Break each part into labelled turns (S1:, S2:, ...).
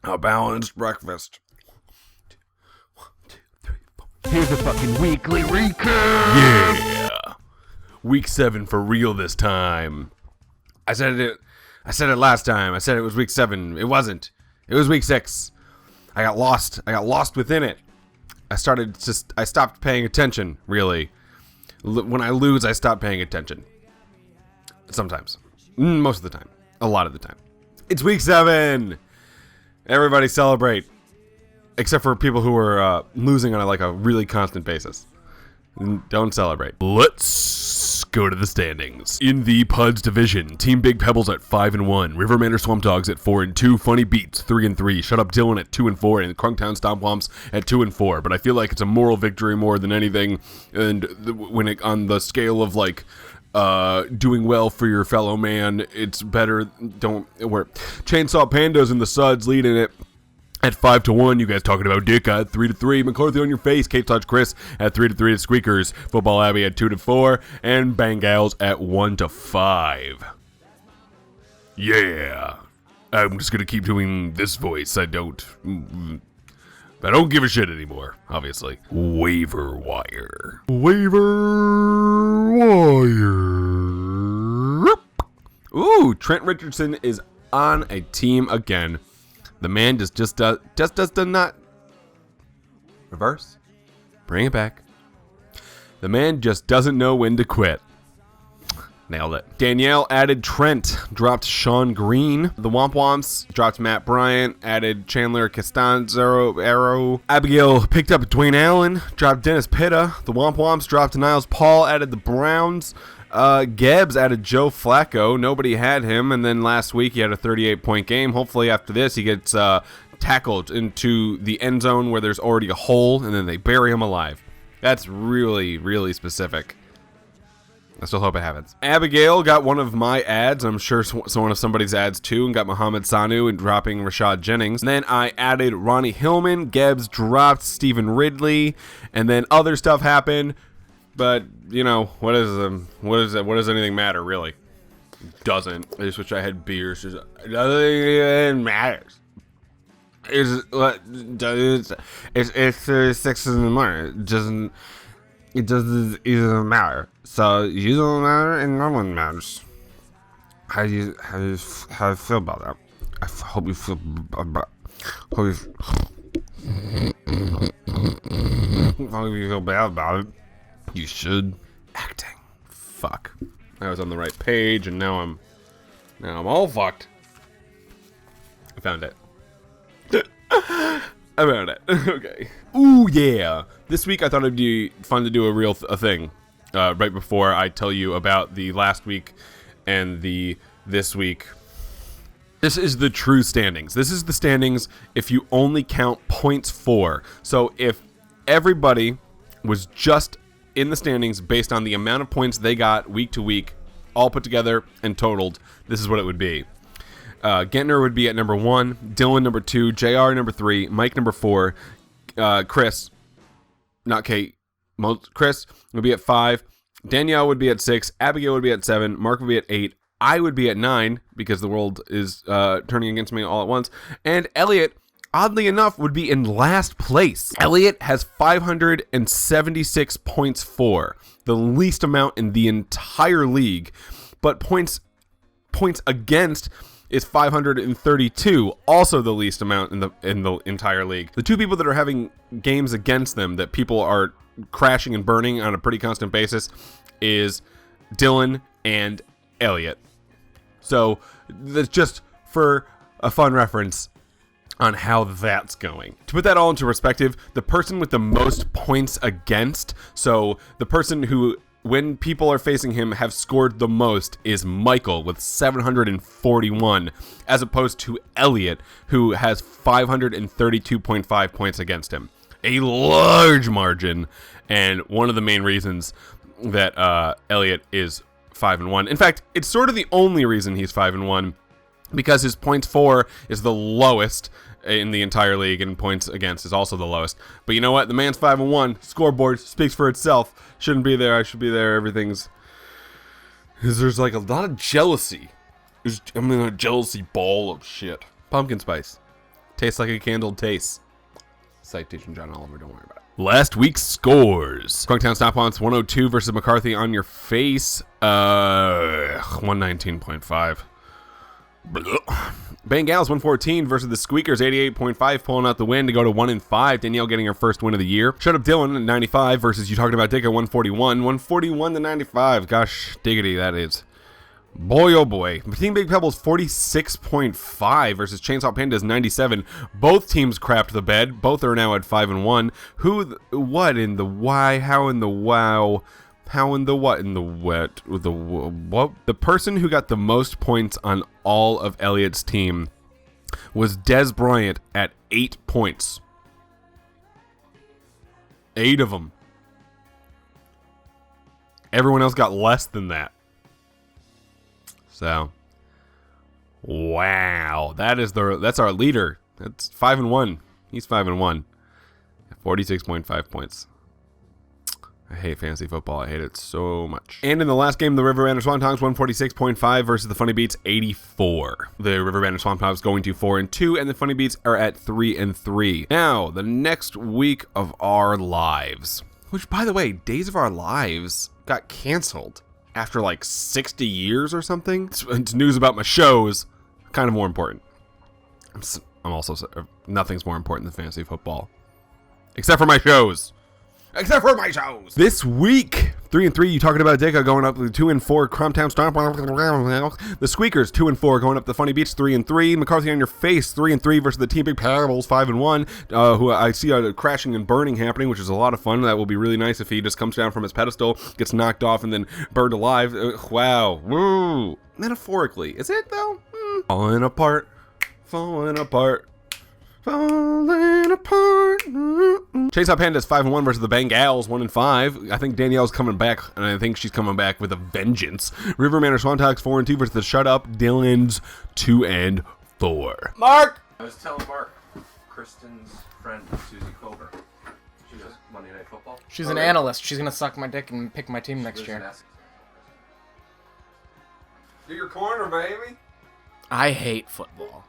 S1: A balanced breakfast.
S2: Here's a fucking weekly recap.
S1: Yeah. Week 7 for real this time. I said it last time. I said it was week 7. It wasn't. It was week 6. I got lost. I got lost within it. I stopped paying attention, really. When I lose, I stop paying attention. Sometimes. Most of the time. A lot of the time. It's week 7. Everybody celebrate. Except for people who are losing on a really constant basis. Don't celebrate. Let's go to the standings. In the Puds division, Team Big Pebbles at 5-1, Rivermander Swamp Dogs at 4-2, Funny Beats 3-3, Shut Up Dylan at 2-4, and Crunktown Stompwomps at 2-4. But I feel like it's a moral victory more than anything. And on the scale of doing well for your fellow man, it's better. Chainsaw Pandas and the Suds leading it at 5-1. You guys talking about Dick at 3-3. McCarthy on your face. Cape Touch Chris at 3-3 to Squeakers. Football Abbey at 2-4, and Bangals at 1-5. Yeah, I'm just gonna keep doing this voice. I don't give a shit anymore. Obviously, waiver wire. Ooh, Trent Richardson is on a team again. The man just does not reverse. Bring it back. The man just doesn't know when to quit. Nailed it. Danielle added Trent, dropped Sean Green. The Womp Womps dropped Matt Bryant, added Chandler Costanzo Arrow. Abigail picked up Dwayne Allen, dropped Dennis Pitta. The Womp Womps dropped Niles Paul, added the Browns. Gebbs added Joe Flacco. Nobody had him, and then last week he had a 38-point game. Hopefully after this he gets tackled into the end zone where there's already a hole, and then they bury him alive. That's really, really specific. I still hope it happens. Abigail got one of my ads. I'm sure one of somebody's ads too, and got Mohamed Sanu and dropping Rashad Jennings. And then I added Ronnie Hillman. Gebbs dropped Stephen Ridley, and then other stuff happened. But, what does anything matter, really? Doesn't. I just wish I had beers. It doesn't matter. It's 6 in the morning. It doesn't matter. So you don't matter and no one matters. How do you feel about that? I hope you feel bad about it. You should. Acting. Fuck. I was on the right page, and now I'm all fucked. I found it. I found it. Okay. Ooh, yeah. This week I thought it'd be fun to do a thing. Right before I tell you about the last week and this week. This is the true standings. This is the standings if you only count points for. So if everybody was just in the standings based on the amount of points they got week to week, all put together and totaled, this is what it would be. Gentner would be at number 1, Dylan number 2, JR number 3, Mike number 4, Chris, not Kate, Chris would be at 5, Danielle would be at 6, Abigail would be at 7, Mark would be at 8, I would be at 9 because the world is turning against me all at once, and Elliot, oddly enough, would be in last place. Elliot has 576 points for, the least amount in the entire league, but points against is 532, also the least amount in the entire league. The two people that are having games against them that people are crashing and burning on a pretty constant basis is Dylan and Elliot. So that's just for a fun reference on how that's going. To put that all into perspective, the person with the most points against, so the person who, when people are facing him, have scored the most is Michael with 741, as opposed to Elliot, who has 532.5 points against him. A large margin, and one of the main reasons that Elliot is 5-1. In fact, it's sort of the only reason he's 5-1, because his points for is the lowest in the entire league, and points against is also the lowest. But you know what? The man's 5-1. Scoreboard speaks for itself. Shouldn't be there. I should be there. Everything's... There's like a lot of jealousy. I'm in a jealousy ball of shit. Pumpkin spice. Tastes like a candle tastes. Citation John Oliver, don't worry about it. Last week's scores. Crunktown Stop Once 102 versus McCarthy on your face. 119.5. Bengals 114 versus the Squeakers 88.5, pulling out the win to go to 1-5. Danielle getting her first win of the year. Shut Up Dylan at 95 versus you talking about Dick at 141. 141 to 95. Gosh diggity, that is. Boy, oh boy. Team Big Pebbles 46.5 versus Chainsaw Pandas 97. Both teams crapped the bed. Both are now at 5-1. What in the why? How in the wow? How in the what in the wet? What? The person who got the most points on all of Elliot's team was Des Bryant at 8 points. 8 of them. Everyone else got less than that. So, wow, that's our leader. That's 5-1. He's 5-1. 46.5 points. I hate fantasy football. I hate it so much. And in the last game, the River Band of Swamp Tongs 146.5 versus the Funny Beats 84. The River Band of Swamp Tongs going to 4-2, and the Funny Beats are at 3-3. Now, the next week of our lives, which, by the way, Days of Our Lives got canceled after like 60 years or something. It's news about my shows. Kind of more important. I'm also nothing's more important than fantasy football, except for my shows. Except for my shows. This week, 3-3. You talking about Dicka going up to 2-4. Crumptown Stomp. The Squeakers 2-4 going up the Funny Beach 3-3. McCarthy on your face 3-3 versus the Team Big Parables 5-1. Who I see a crashing and burning happening, which is a lot of fun. That will be really nice if he just comes down from his pedestal, gets knocked off, and then burned alive. Wow. Woo. Metaphorically, is it though? Falling apart. Falling apart. Falling apart. Chainsaw Pandas 5-1 versus the Bengals 1-5. I think Danielle's coming back, and I think she's coming back with a vengeance. Riverman or Swantox 4-2 versus the Shut Up Dylan's 2-4. Mark!
S3: I was telling Mark, Kristen's friend Susie Clover. She does Monday Night Football.
S4: She's an analyst. She's gonna suck my dick and pick my team next year.
S1: Do your corner, baby.
S4: I hate football.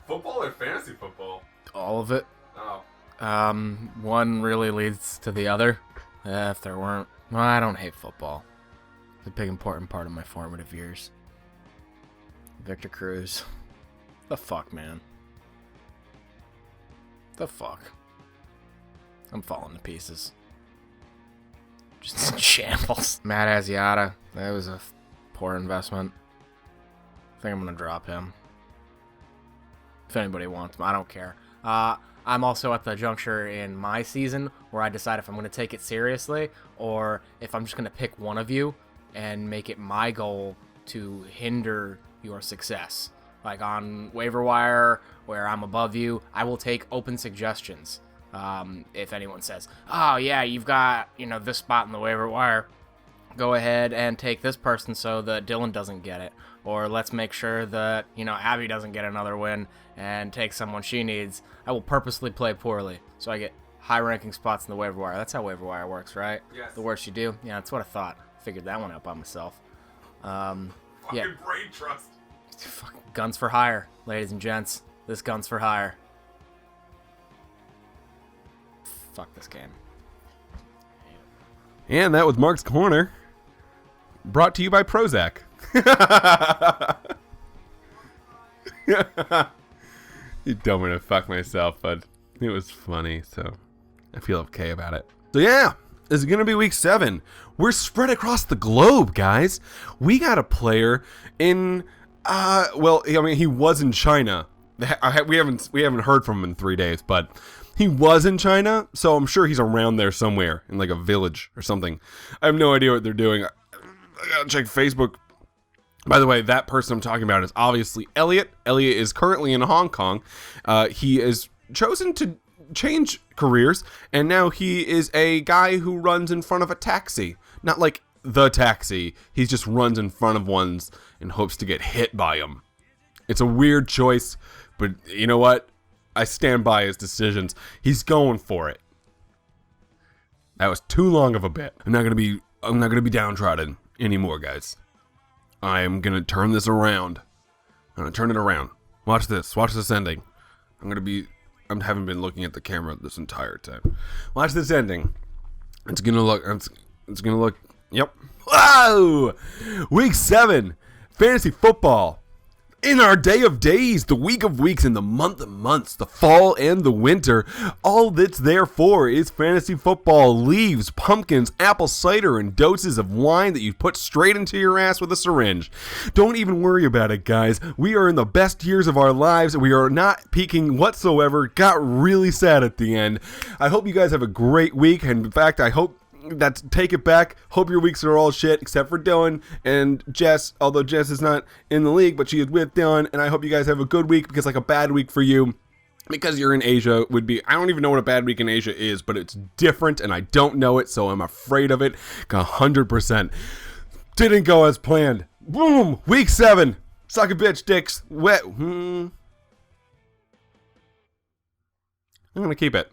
S1: Football or fantasy football?
S4: All of it.
S1: Oh.
S4: One really leads to the other. If there weren't, well, I don't hate football. It's a big important part of my formative years. Victor Cruz. The fuck, man. The fuck. I'm falling to pieces. Just in shambles. Matt Asiata. That was a poor investment. I think I'm gonna drop him. If anybody wants him, I don't care. I'm also at the juncture in my season where I decide if I'm going to take it seriously or if I'm just going to pick one of you and make it my goal to hinder your success. Like on waiver wire, where I'm above you, I will take open suggestions. If anyone says, oh yeah, you've got, this spot in the waiver wire, go ahead and take this person so that Dylan doesn't get it. Or let's make sure that, Abby doesn't get another win and take someone she needs. I will purposely play poorly so I get high-ranking spots in the waiver wire. That's how waiver wire works, right?
S1: Yes.
S4: The worse you do. Yeah, that's what I thought. Figured that one out by myself.
S1: Fucking brain trust.
S4: Fucking guns for hire, ladies and gents. This gun's for hire. Fuck this game.
S1: And that was Mark's Corner. Brought to you by Prozac. You told me to fuck myself, but it was funny, so I feel okay about it. So yeah, this is gonna be week 7. We're spread across the globe, guys. We got a player in, he was in China. We haven't heard from him in 3 days, but he was in China, so I'm sure he's around there somewhere in like a village or something. I have no idea what they're doing. I gotta check Facebook. By the way, that person I'm talking about is obviously Elliot. Elliot is currently in Hong Kong. He has chosen to change careers, and now he is a guy who runs in front of a taxi. Not like the taxi. He just runs in front of ones and hopes to get hit by them. It's a weird choice, but you know what? I stand by his decisions. He's going for it. That was too long of a bit. I'm not gonna be downtrodden anymore, guys. I'm gonna turn this around. I'm gonna turn it around. Watch this. Watch this ending. I haven't been looking at the camera this entire time. Watch this ending. It's gonna look. Yep. Whoa! Week 7, fantasy football. In our day of days, the week of weeks, and the month of months, the fall and the winter, all that's there for is fantasy football, leaves, pumpkins, apple cider, and doses of wine that you put straight into your ass with a syringe. Don't even worry about it, guys. We are in the best years of our lives. We are not peaking whatsoever. Got really sad at the end. I hope you guys have a great week, and in fact, I hope take it back. Hope your weeks are all shit, except for Dylan and Jess, although Jess is not in the league, but she is with Dylan, and I hope you guys have a good week, because like a bad week for you, because you're in Asia, would be, I don't even know what a bad week in Asia is, but it's different, and I don't know it, so I'm afraid of it 100%. Didn't go as planned. Boom! Week 7. Suck a bitch, dicks. Wet. I'm gonna keep it.